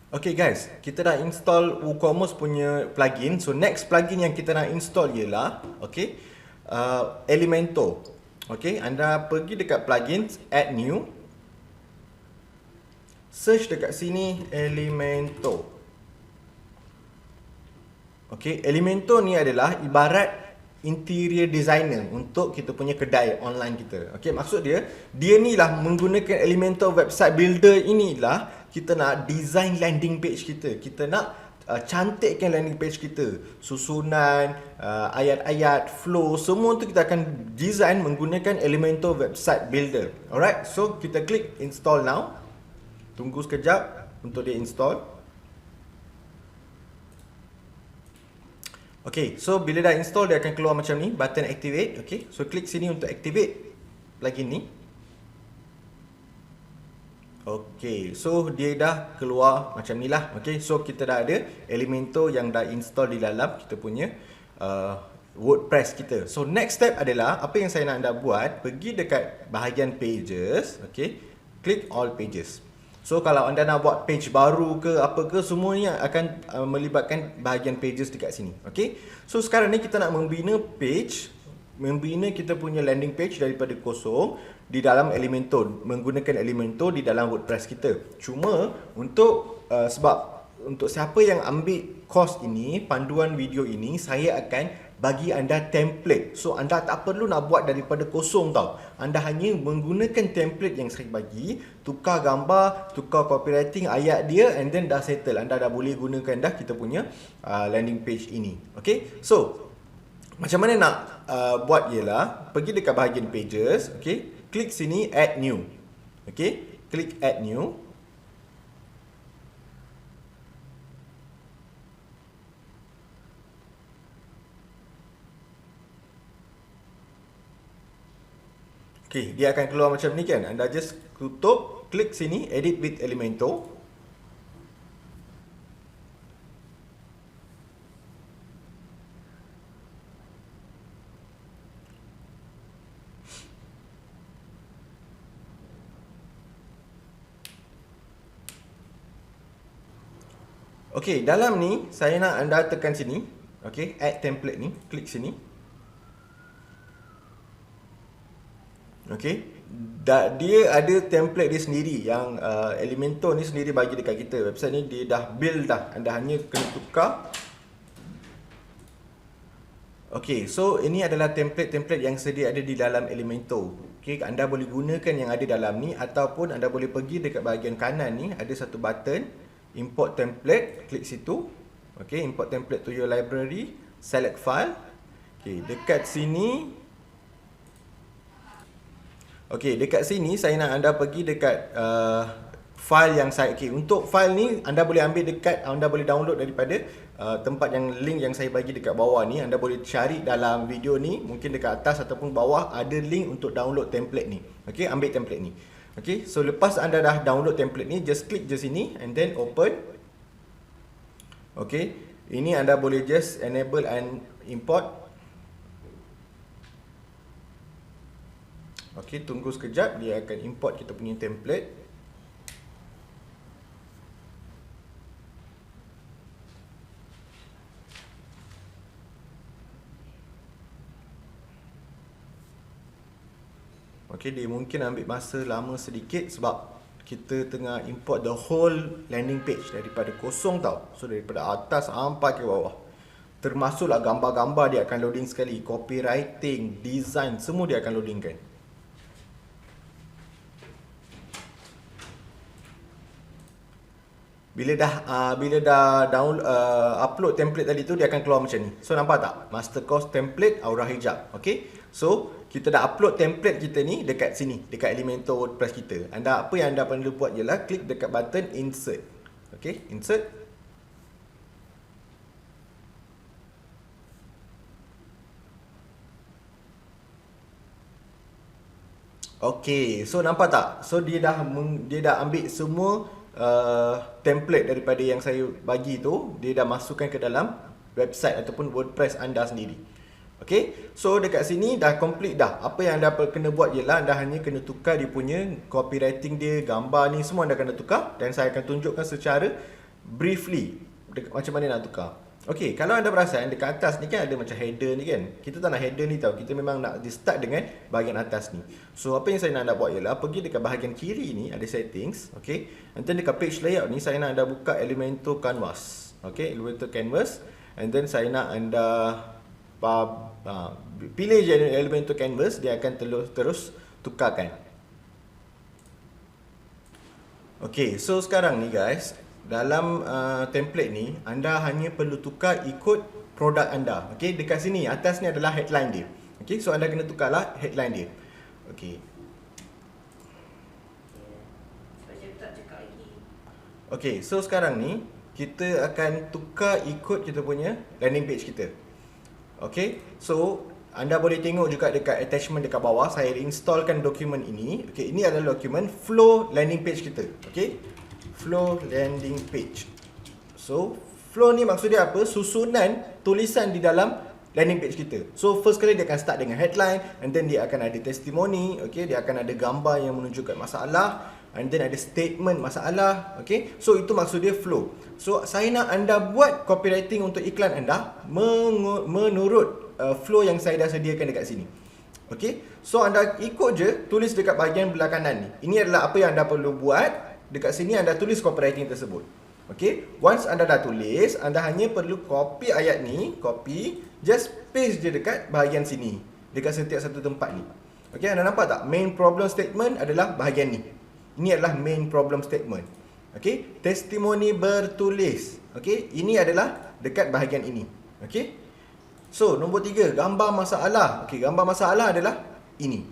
Okay guys, kita dah install WooCommerce punya plugin. So next plugin yang kita nak install ialah Elementor. Okay, anda pergi dekat plugins, add new, search dekat sini Elementor. Okay, Elementor ni adalah ibarat interior designer untuk kita punya kedai online kita. Okay, maksud dia ni lah menggunakan Elementor website builder inilah kita nak design landing page kita. Kita nak cantikkan landing page kita. Susunan, ayat-ayat, flow, semua tu kita akan design menggunakan Elementor website builder. Alright, so kita klik install now. Tunggu sekejap untuk dia install. Okay, so bila dah install dia akan keluar macam ni, button activate. Okay, so klik sini untuk activate plugin ni. Okay, so dia dah keluar macam ni lah. Okay, so kita dah ada Elementor yang dah install di dalam kita punya WordPress kita. So next step adalah apa yang saya nak anda buat, pergi dekat bahagian pages. Okay, klik all pages. So kalau anda nak buat page baru ke apa ke, semuanya akan melibatkan bahagian pages dekat sini. Okay, so sekarang ni kita nak membina page, membina kita punya landing page daripada kosong di dalam Elementor, menggunakan Elementor di dalam WordPress kita. Cuma untuk sebab untuk siapa yang ambil course ini, panduan video ini, saya akan bagi anda template. So anda tak perlu nak buat daripada kosong tau. Anda hanya menggunakan template yang saya bagi, tukar gambar, tukar copywriting ayat dia, and then dah settle. Anda dah boleh gunakan dah kita punya landing page ini. Okay, so macam mana nak buat ialah pergi dekat bahagian pages. Okay, klik sini add new. Okay, klik add new. Okay, dia akan keluar macam ni kan. Anda just tutup, klik sini edit with Elementor. Okay, dalam ni saya nak anda tekan sini. Okay, add template ni, klik sini. Okay, dia ada template dia sendiri yang Elementor ni sendiri bagi dekat kita. Website ni dia dah build dah, anda hanya kena tukar. Okay, so ini adalah template-template yang sedia ada di dalam Elementor. Okay, anda boleh gunakan yang ada dalam ni, ataupun anda boleh pergi dekat bahagian kanan ni, ada satu button import template, klik situ. Okay, import template to your library, select file. Okay, dekat sini. Okay, dekat sini saya nak anda pergi dekat file yang saya, okay, untuk file ni anda boleh ambil dekat, anda boleh download daripada tempat yang link yang saya bagi dekat bawah ni. Anda boleh cari dalam video ni, mungkin dekat atas ataupun bawah ada link untuk download template ni. Okay, ambil template ni. Okay, so lepas anda dah download template ni, just klik je sini and then open. Okay, ini anda boleh just enable and import. Okay, tunggu sekejap, dia akan import kita punya template. Okay, dia mungkin ambil masa lama sedikit sebab kita tengah import the whole landing page daripada kosong tau. So daripada atas sampai ke bawah, termasuklah gambar-gambar dia akan loading sekali, copywriting, design, semua dia akan loadingkan. Bila dah download upload template tadi tu, dia akan keluar macam ni. So nampak tak? Master course template Aura Hijab. Okay, so kita dah upload template kita ni dekat sini, dekat Elementor WordPress kita. Apa yang anda perlu buat ialah klik dekat button insert. Okay, insert. Okay, so nampak tak? So dia dah ambil semua template daripada yang saya bagi tu, dia dah masukkan ke dalam website ataupun WordPress anda sendiri. Okay, so dekat sini dah complete dah. Apa yang anda kena buat ialah anda hanya kena tukar dia punya copywriting dia, gambar ni semua anda kena tukar, dan saya akan tunjukkan secara briefly macam mana nak tukar. Okey, kalau anda perasan dekat atas ni kan ada macam header ni kan. Kita tak nak header ni tau. Kita memang nak start dengan bahagian atas ni. So apa yang saya nak anda buat ialah pergi dekat bahagian kiri ni ada settings, okey. And then dekat page layout ni saya nak anda buka Elementor Canvas. Okey, Elementor Canvas. And then saya nak anda pilih je Elementor Canvas, dia akan terus tukarkan. Okey, so sekarang ni guys, dalam template ni anda hanya perlu tukar ikut produk anda. Okey, dekat sini atas ni adalah headline dia. Okey, so anda kena tukarlah headline dia. Okey. Okey, so sekarang ni kita akan tukar ikut kita punya landing page kita. Okey, so anda boleh tengok juga dekat attachment dekat bawah, saya installkan dokumen ini. Okey, ini adalah dokumen flow landing page kita. Okey, flow landing page. So flow ni maksud dia apa? Susunan tulisan di dalam landing page kita. So first kali dia akan start dengan headline, and then dia akan ada testimoni. Okey, dia akan ada gambar yang menunjukkan masalah, and then ada statement masalah. Okey, so itu maksud dia flow. So saya nak anda buat copywriting untuk iklan anda menurut flow yang saya dah sediakan dekat sini. Okey, so anda ikut je, tulis dekat bahagian belah kanan ni. Ini adalah apa yang anda perlu buat. Dekat sini anda tulis copywriting tersebut. Okey, once anda dah tulis, anda hanya perlu copy ayat ni, copy, just paste je dekat bahagian sini, dekat setiap satu tempat ni. Okey, anda nampak tak? Main problem statement adalah bahagian ni. Ini adalah main problem statement. Okey, testimoni bertulis. Okey, ini adalah dekat bahagian ini. Okey. So, nombor 3, gambar masalah. Okey, gambar masalah adalah ini.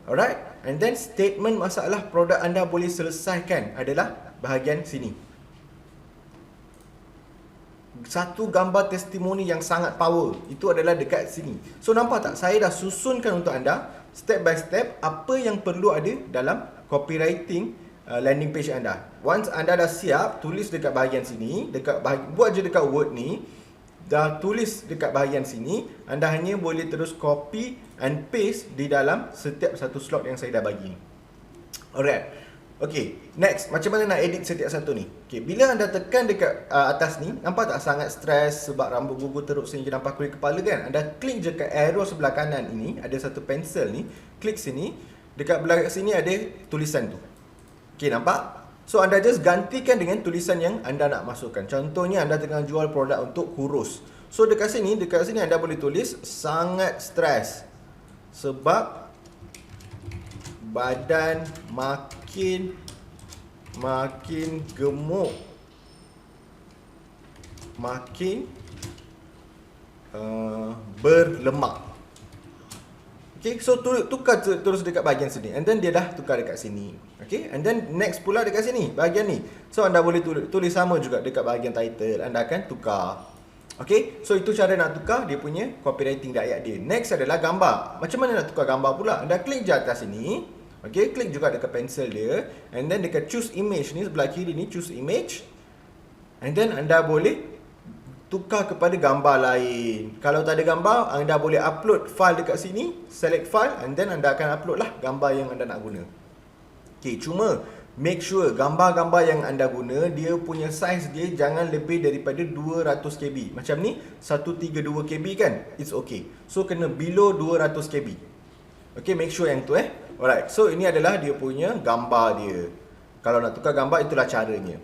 Alright. And then statement masalah produk anda boleh selesaikan adalah bahagian sini. Satu gambar testimoni yang sangat power, itu adalah dekat sini. So nampak tak? Saya dah susunkan untuk anda step by step apa yang perlu ada dalam copywriting landing page anda. Once anda dah siap, tulis dekat bahagian sini, buat je dekat Word ni. Dah tulis dekat bahagian sini, anda hanya boleh terus copy and paste di dalam setiap satu slot yang saya dah bagi. Alright. Okay, next, macam mana nak edit setiap satu ni? Okay, bila anda tekan dekat atas ni, nampak tak sangat stres sebab rambut gugur teruk sehingga nampak kulit kepala kan? Anda klik je ke arrow sebelah kanan ini, ada satu pensel ni, klik sini, dekat belah sini ada tulisan tu. Okay, nampak? So anda just gantikan dengan tulisan yang anda nak masukkan. Contohnya anda tengah jual produk untuk kurus. So dekat sini anda boleh tulis sangat stres sebab badan makin gemuk, makin berlemak. Okay, so tukar terus dekat bahagian sini, and then dia dah tukar dekat sini. Okay, and then next pula dekat sini, bahagian ni. So anda boleh tulis sama juga dekat bahagian title, anda akan tukar. Okay, so itu cara nak tukar dia punya copywriting di ayat dia. Next adalah gambar. Macam mana nak tukar gambar pula? Anda klik je atas sini. Okay, klik juga dekat pensel dia, and then dekat choose image ni, sebelah kiri ni choose image, and then anda boleh tukar kepada gambar lain. Kalau tak ada gambar, anda boleh upload file dekat sini, select file, and then anda akan upload lah gambar yang anda nak guna. Okay, cuma make sure gambar-gambar yang anda guna, dia punya size dia jangan lebih daripada 200 KB. Macam ni 132 KB kan, it's okay. So kena below 200 KB. Okay, make sure yang tu Alright, so ini adalah dia punya gambar dia. Kalau nak tukar gambar, itulah caranya.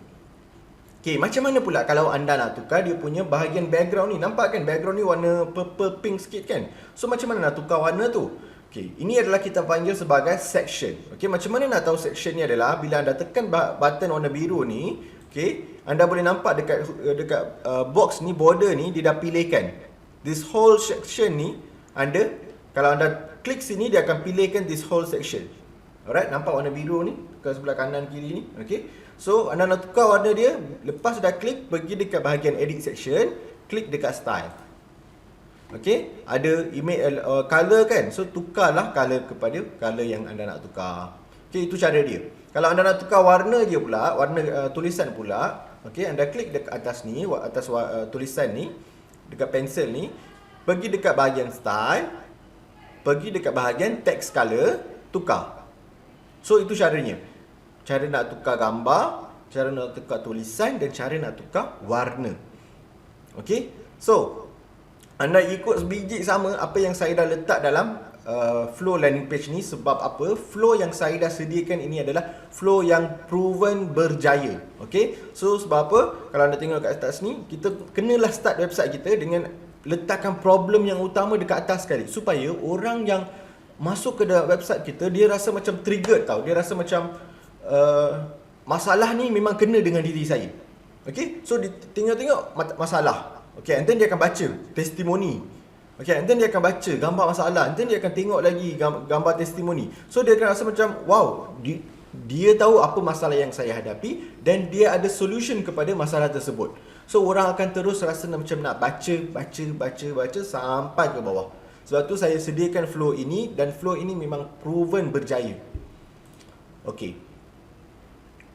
Okay, macam mana pula kalau anda nak tukar dia punya bahagian background ni? Nampak kan background ni warna purple pink sikit kan? So macam mana nak tukar warna tu? Okay, ini adalah kita panggil sebagai section. Okay, macam mana nak tahu section ni adalah bila anda tekan button warna biru ni, okay, anda boleh nampak dekat box ni, border ni, dia dah pilihkan. This whole section ni, kalau anda klik sini, dia akan pilihkan this whole section. Alright, nampak warna biru ni ke sebelah kanan kiri ni, okay. So anda nak tukar warna dia, lepas dah klik, pergi dekat bahagian edit section, klik dekat style. Okay, ada image color kan, so tukarlah color kepada color yang anda nak tukar. Okay, itu cara dia. Kalau anda nak tukar warna dia pula, warna tulisan pula, okay, anda klik dekat atas ni, atas tulisan ni, dekat pensel ni, pergi dekat bahagian style, pergi dekat bahagian text color, tukar. So itu caranya. Cara nak tukar gambar, cara nak tukar tulisan dan cara nak tukar warna. Okey, so anda ikut sebiji sama apa yang saya dah letak dalam flow landing page ni. Sebab apa? Flow yang saya dah sediakan ini adalah flow yang proven berjaya. Okey, so sebab apa? Kalau anda tengok kat atas ni, kita kenalah start website kita dengan letakkan problem yang utama dekat atas sekali, supaya orang yang masuk ke dalam website kita, dia rasa macam triggered tau. Dia rasa macam masalah ni memang kena dengan diri saya. Okay, so dia tengok masalah. Okay, and then dia akan baca testimoni. Okay, and then dia akan baca gambar masalah. And then dia akan tengok lagi gambar testimoni. So dia akan rasa macam, wow, dia tahu apa masalah yang saya hadapi dan dia ada solution kepada masalah tersebut. So orang akan terus rasa macam nak baca sampai ke bawah. Sebab tu saya sediakan flow ini, dan flow ini memang proven berjaya. Okay,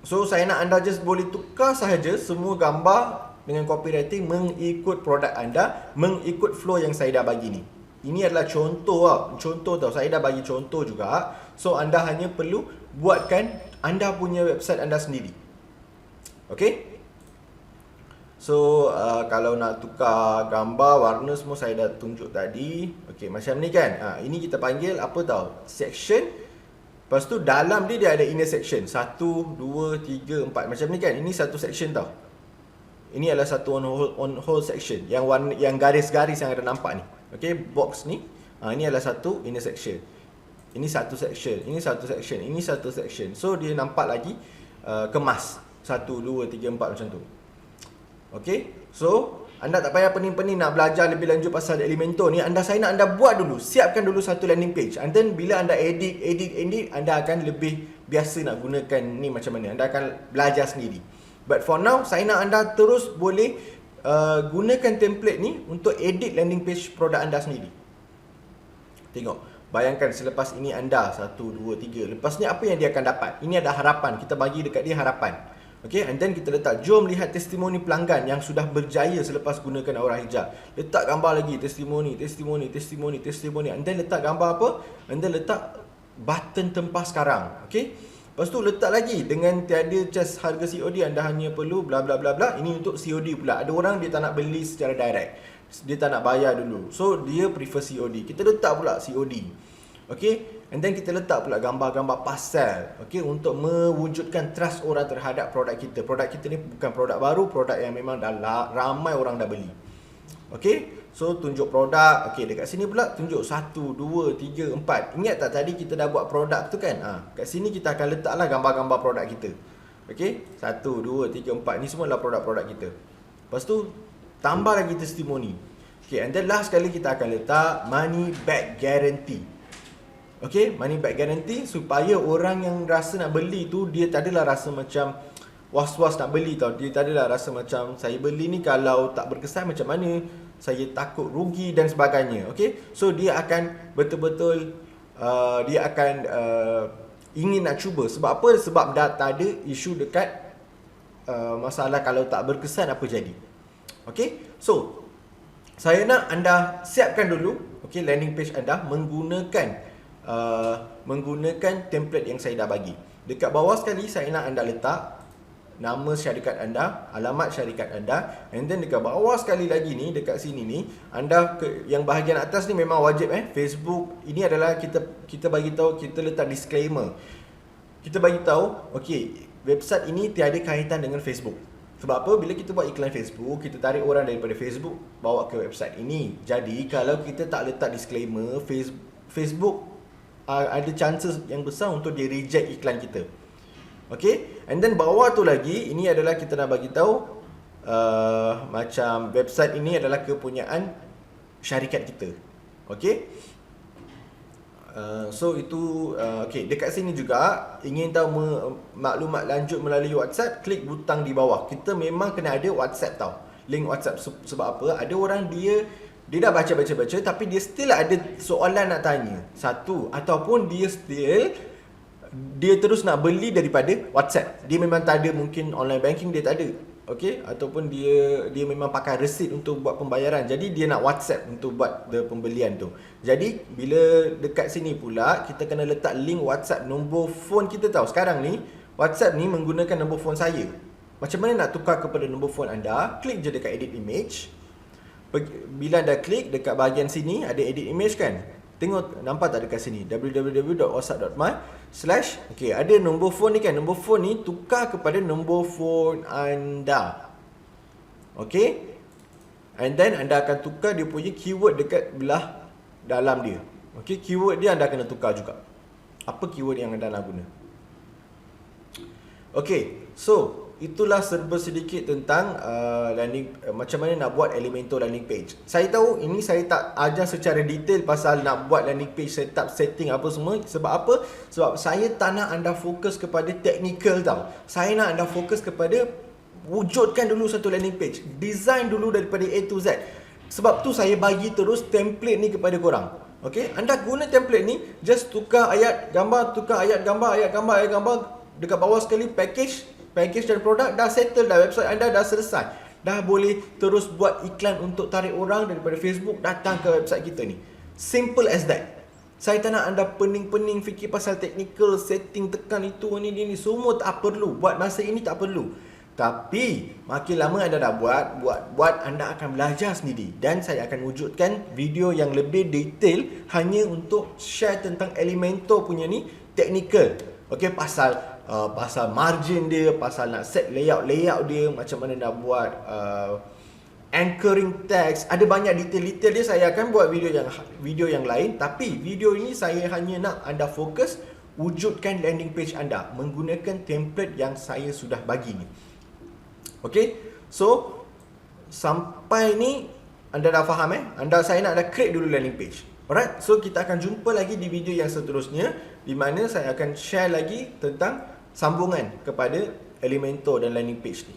so saya nak anda just boleh tukar sahaja semua gambar dengan copywriting mengikut produk anda, mengikut flow yang saya dah bagi ni. Ini adalah contoh tau. Saya dah bagi contoh juga. So anda hanya perlu buatkan anda punya website anda sendiri. Okay, so kalau nak tukar gambar, warna semua saya dah tunjuk tadi. Okay, macam ni kan. Ini kita panggil apa tau? Section. Lepas tu dalam dia ada inner section. 1, 2, 3, 4. Macam ni kan. Ini satu section tau. Ini adalah satu on whole section. Yang warna, yang garis-garis yang ada nampak ni. Okay, box ni. Ini adalah satu inner section. Ini satu section. Ini satu section. Ini satu section. So dia nampak lagi kemas. 1, 2, 3, 4 macam tu. Okay, so anda tak payah pening-pening nak belajar lebih lanjut pasal Elementor ni. Saya nak anda buat dulu, siapkan dulu satu landing page. And then bila anda edit, anda akan lebih biasa nak gunakan ni macam mana. Anda akan belajar sendiri. But for now, saya nak anda terus boleh gunakan template ni untuk edit landing page produk anda sendiri. Tengok, bayangkan selepas ini anda 1, 2, 3. Lepas ni apa yang dia akan dapat? Ini ada harapan, kita bagi dekat dia harapan. Okay, and then kita letak, jom lihat testimoni pelanggan yang sudah berjaya selepas gunakan aura hijab. Letak gambar lagi, testimoni. And then letak gambar apa? And then letak button tempah sekarang. Okay, lepas tu letak lagi dengan tiada just harga COD, anda hanya perlu bla bla bla bla. Ini untuk COD pula. Ada orang dia tak nak beli secara direct, dia tak nak bayar dulu, so dia prefer COD. Kita letak pula COD. Okay, and then kita letak pula gambar-gambar pasal. Okay, untuk mewujudkan trust orang terhadap produk kita. Produk kita ni bukan produk baru, produk yang memang dah ramai orang dah beli. Okay, so tunjuk produk. Okay, dekat sini pula tunjuk 1, 2, 3, 4. Ingat tak tadi kita dah buat produk tu kan? Kat sini kita akan letaklah gambar-gambar produk kita. Okay, 1, 2, 3, 4. Ni semua adalah produk-produk kita. Lepas tu tambah lagi testimoni. Okay, and then last sekali kita akan letak money back guarantee. Okay, money back guarantee supaya orang yang rasa nak beli tu, dia tak adalah rasa macam was-was nak beli tau. Dia tak adalah rasa macam, saya beli ni kalau tak berkesan macam mana, saya takut rugi dan sebagainya. Okay, so dia akan betul-betul dia akan ingin nak cuba. Sebab apa? Sebab dah tak ada isu dekat masalah kalau tak berkesan apa jadi. Okay, so saya nak anda siapkan dulu, okay, landing page anda menggunakan template yang saya dah bagi. Dekat bawah sekali saya nak anda letak nama syarikat anda, alamat syarikat anda, and then dekat bawah sekali lagi ni, dekat sini ni, anda yang bahagian atas ni memang wajib Facebook. Ini adalah kita bagi tahu, kita letak disclaimer. Kita bagi tahu, okey, website ini tiada kaitan dengan Facebook. Sebab apa? Bila kita buat iklan Facebook, kita tarik orang daripada Facebook bawa ke website ini. Jadi kalau kita tak letak disclaimer, Facebook ada chances yang besar untuk dia reject iklan kita. Okay, and then bawah tu lagi, ini adalah kita nak bagi tahu macam website ini adalah kepunyaan syarikat kita. Okay, so itu okay. Dekat sini juga ingin tahu maklumat lanjut melalui WhatsApp, klik butang di bawah. Kita memang kena ada WhatsApp tau, link WhatsApp. Sebab apa? Ada orang dia dah baca tapi dia still ada soalan nak tanya. Satu, ataupun dia terus nak beli daripada WhatsApp. Dia memang tak ada, mungkin online banking dia tak ada. Okey, ataupun dia memang pakai resit untuk buat pembayaran. Jadi dia nak WhatsApp untuk buat pembelian tu. Jadi bila dekat sini pula kita kena letak link WhatsApp, nombor phone kita tahu. Sekarang ni WhatsApp ni menggunakan nombor phone saya. Macam mana nak tukar kepada nombor phone anda? Klik je dekat edit image. Bila anda klik dekat bahagian sini ada edit image kan? Tengok, nampak tak dekat sini? www.whatsapp.my/ Okay, ada nombor phone ni kan? Nombor phone ni tukar kepada nombor phone anda. Okay, and then anda akan tukar dia punya keyword dekat belah dalam dia. Okay, keyword dia anda kena tukar juga. Apa keyword yang anda nak guna? Okay, so itulah serba sedikit tentang macam mana nak buat Elementor landing page. Saya tahu ini saya tak ajar secara detail pasal nak buat landing page, setup, setting apa semua. Sebab apa? Sebab saya tak nak anda fokus kepada technical tau. Saya nak anda fokus kepada wujudkan dulu satu landing page. Design dulu daripada A to Z. Sebab tu saya bagi terus template ni kepada korang. Okay, anda guna template ni, just tukar ayat gambar, tukar ayat gambar, ayat gambar, ayat gambar. Dekat bawah sekali package dan produk, dah settle dah, website anda dah selesai. Dah boleh terus buat iklan untuk tarik orang daripada Facebook datang ke website kita ni. Simple as that. Saya tak nak anda pening-pening fikir pasal technical, setting, tekan itu, ni. Semua tak perlu. Buat masa ini tak perlu. Tapi makin lama anda dah buat, anda akan belajar sendiri. Dan saya akan wujudkan video yang lebih detail hanya untuk share tentang Elementor punya ni technical. Okay, pasal margin dia, pasal nak set layout dia, macam mana nak buat anchoring text. Ada banyak detail-detail dia. Saya akan buat video yang lain. Tapi video ini saya hanya nak anda fokus wujudkan landing page anda menggunakan template yang saya sudah bagi ni. Okay, so sampai ni anda dah faham saya nak anda create dulu landing page. Alright, so kita akan jumpa lagi di video yang seterusnya, di mana saya akan share lagi tentang sambungan kepada Elementor dan landing page ni.